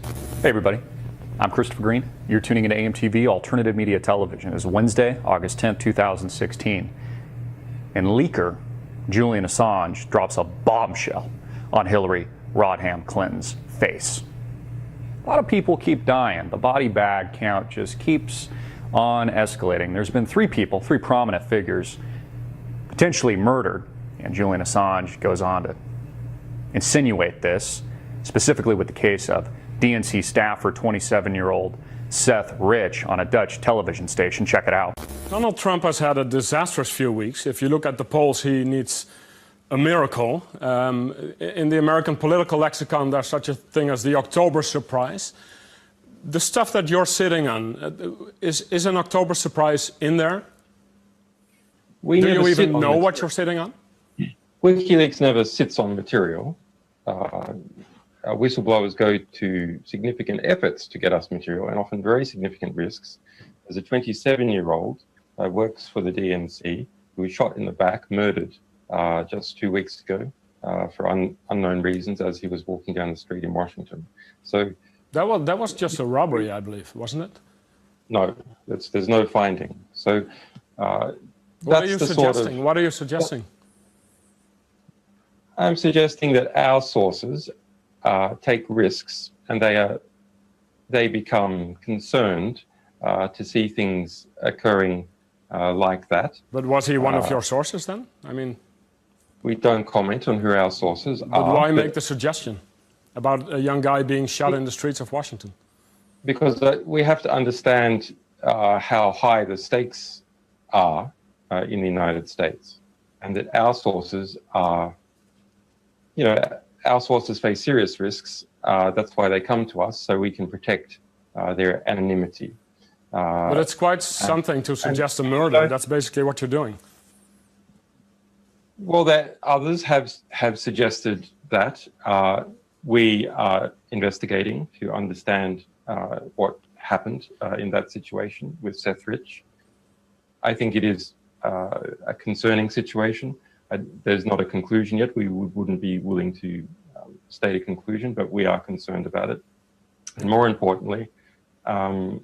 Hey everybody, I'm Christopher Green. You're tuning into AMTV Alternative Media Television. It's Wednesday, August 10th, 2016. And leaker Julian Assange drops a bombshell on Hillary Rodham Clinton's face. A lot of people keep dying. The body bag count just keeps on escalating. There's been three prominent figures potentially murdered, and Julian Assange goes on to insinuate this, specifically with the case of DNC staffer 27-year-old Seth Rich on a Dutch television station. Check it out. Donald Trump has had a disastrous few weeks. If you look at the polls, he needs a miracle. In the American political lexicon, there's such a thing as the October surprise. The stuff that you're sitting on, is an October surprise in there? Do you even know what you're sitting on? WikiLeaks never sits on material. Whistleblowers go to significant efforts to get us material, and often very significant risks. There's a 27-year-old works for the DNC who was shot in the back, murdered just 2 weeks ago for unknown reasons as he was walking down the street in Washington. So that was just a robbery, I believe, wasn't it? No, there's no finding. So what are you suggesting? What are you suggesting? I'm suggesting that our sources take risks, and they become concerned to see things occurring like that. But was he one of your sources then? I mean, we don't comment on who our sources are. But why make the suggestion about a young guy being shot in the streets of Washington? Because we have to understand how high the stakes are in the United States, and that our sources are, our sources face serious risks. That's why they come to us, so we can protect their anonymity. But it's quite something to suggest a murder. That's basically what you're doing. Well, others have suggested that. We are investigating to understand what happened in that situation with Seth Rich. I think it is a concerning situation. There's not a conclusion yet. We wouldn't be willing to state a conclusion, but we are concerned about it. And more importantly, a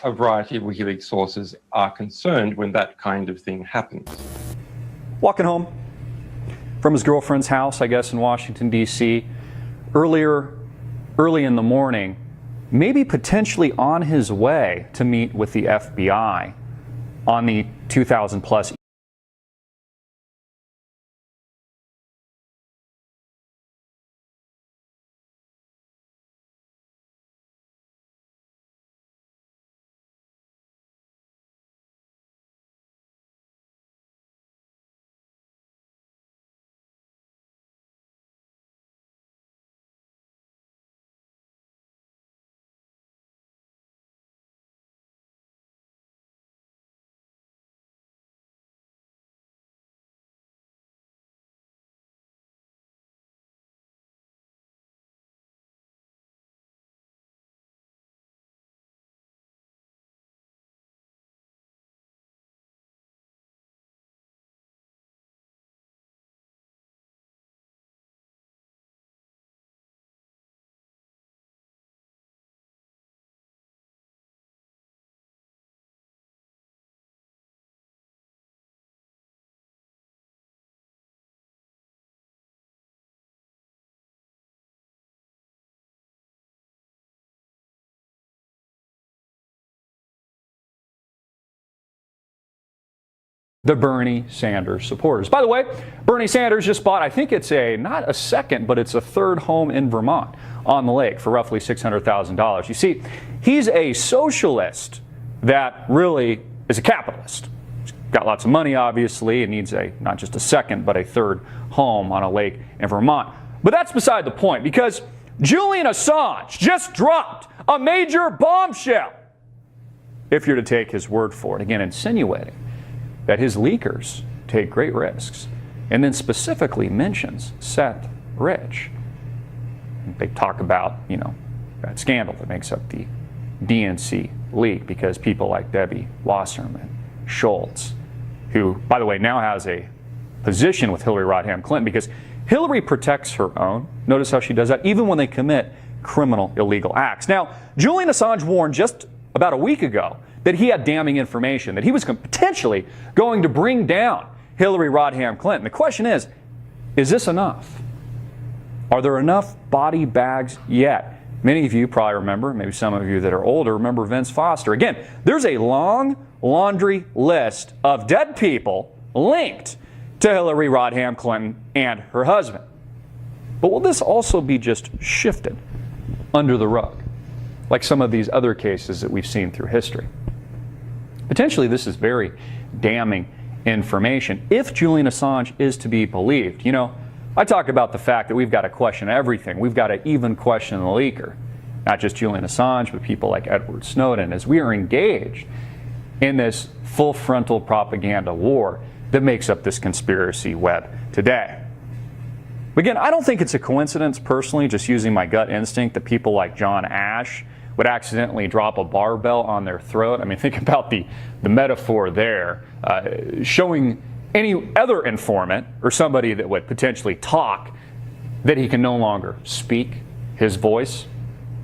variety of WikiLeaks sources are concerned when that kind of thing happens. Walking home from his girlfriend's house, I guess, in Washington, D.C., early in the morning, maybe potentially on his way to meet with the FBI on the 2,000-plus the Bernie Sanders supporters. By the way, Bernie Sanders just bought, I think it's not a second, but it's a third home in Vermont on the lake for roughly $600,000. You see, he's a socialist that really is a capitalist. He's got lots of money, obviously, and needs not just a second, but a third home on a lake in Vermont. But that's beside the point, because Julian Assange just dropped a major bombshell, if you're to take his word for it, again, insinuating that his leakers take great risks, and then specifically mentions Seth Rich. They talk about, that scandal that makes up the DNC leak, because people like Debbie Wasserman Schultz, who, by the way, now has a position with Hillary Rodham Clinton, because Hillary protects her own. Notice how she does that, even when they commit criminal, illegal acts. Now, Julian Assange warned just about a week ago that he had damning information, that he was potentially going to bring down Hillary Rodham Clinton. The question is this enough? Are there enough body bags yet? Many of you probably remember, maybe some of you that are older, remember Vince Foster. Again, there's a long laundry list of dead people linked to Hillary Rodham Clinton and her husband. But will this also be just shifted under the rug, like some of these other cases that we've seen through history? Potentially, this is very damning information if Julian Assange is to be believed. You know, I talk about the fact that we've got to question everything. We've got to even question the leaker. Not just Julian Assange, but people like Edward Snowden, as we are engaged in this full frontal propaganda war that makes up this conspiracy web today. Again, I don't think it's a coincidence, personally, just using my gut instinct, that people like John Ash would accidentally drop a barbell on their throat. I mean, think about the metaphor there, showing any other informant or somebody that would potentially talk that he can no longer speak, his voice,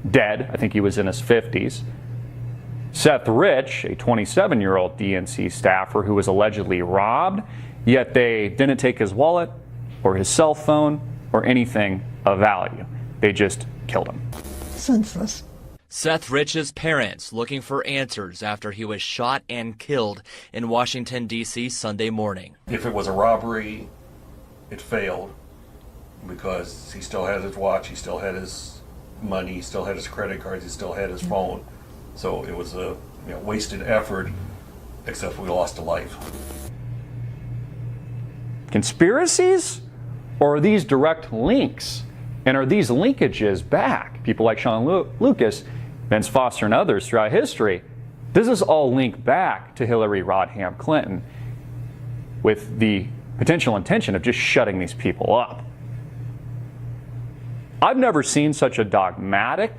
dead. I think he was in his 50s. Seth Rich, a 27-year-old DNC staffer who was allegedly robbed, yet they didn't take his wallet or his cell phone or anything of value. They just killed him. Senseless. Seth Rich's parents looking for answers after he was shot and killed in Washington, D.C. Sunday morning. If it was a robbery, it failed because he still had his watch, he still had his money, he still had his credit cards, he still had his phone. So it was a wasted effort, except we lost a life. Conspiracies? Or are these direct links? And are these linkages back? People like Sean Lucas, Vince Foster, and others throughout history, this is all linked back to Hillary Rodham Clinton with the potential intention of just shutting these people up. I've never seen such a dogmatic,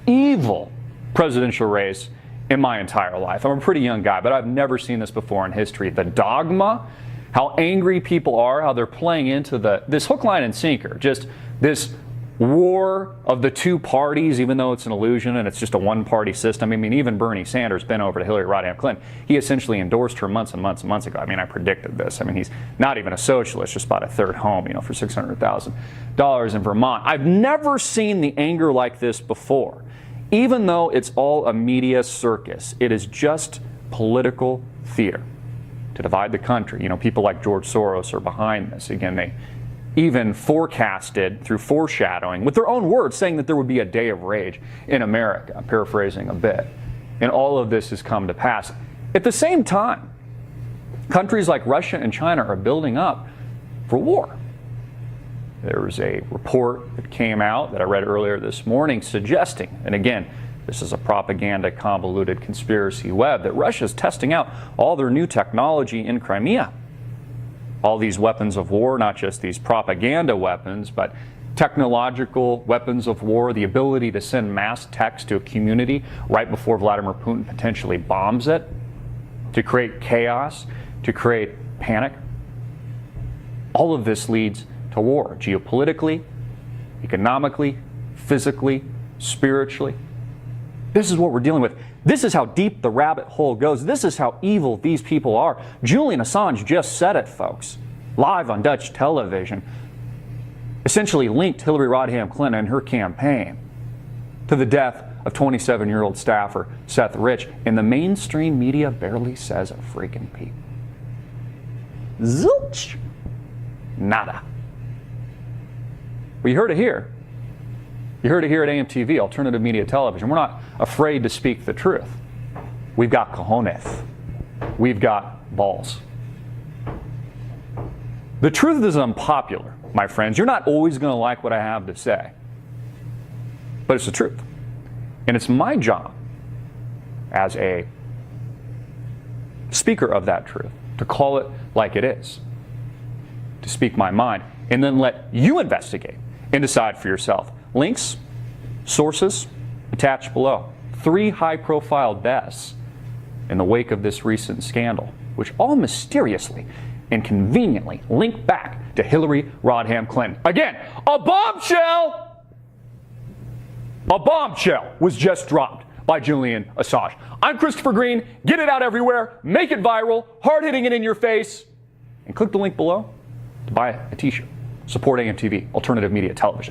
evil presidential race in my entire life. I'm a pretty young guy, but I've never seen this before in history. The dogma, how angry people are, how they're playing into this hook, line, and sinker. Just this war of the two parties, even though it's an illusion and it's just a one-party system. I mean, even Bernie Sanders bent over to Hillary Rodham Clinton. He essentially endorsed her months and months and months ago. I mean, I predicted this. I mean, he's not even a socialist, just bought a third home, for $600,000 in Vermont. I've never seen the anger like this before. Even though it's all a media circus, it is just political theater to divide the country. People like George Soros are behind this. Again, they even forecasted through foreshadowing with their own words, saying that there would be a day of rage in America. I'm paraphrasing a bit. And all of this has come to pass. At the same time, countries like Russia and China are building up for war. There was a report that came out that I read earlier this morning suggesting, and again, this is a propaganda convoluted conspiracy web, that Russia's testing out all their new technology in Crimea. All these weapons of war, not just these propaganda weapons, but technological weapons of war, the ability to send mass text to a community right before Vladimir Putin potentially bombs it, to create chaos, to create panic. All of this leads to war, geopolitically, economically, physically, spiritually. This is what we're dealing with. This is how deep the rabbit hole goes. This is how evil these people are. Julian Assange just said it, folks, live on Dutch television. Essentially linked Hillary Rodham Clinton and her campaign to the death of 27-year-old staffer Seth Rich, and the mainstream media barely says a freaking peep. Zilch. Nada. Well, you heard it here. You heard it here at AMTV, Alternative Media Television. We're not afraid to speak the truth. We've got cojones. We've got balls. The truth is unpopular, my friends. You're not always going to like what I have to say. But it's the truth. And it's my job as a speaker of that truth to call it like it is, to speak my mind, and then let you investigate and decide for yourself. Links, sources, attached below. 3 high-profile deaths in the wake of this recent scandal, which all mysteriously and conveniently link back to Hillary Rodham Clinton. Again, a bombshell! A bombshell was just dropped by Julian Assange. I'm Christopher Green. Get it out everywhere. Make it viral. Hard-hitting it in your face. And click the link below to buy a t-shirt supporting MTV, Alternative Media Television.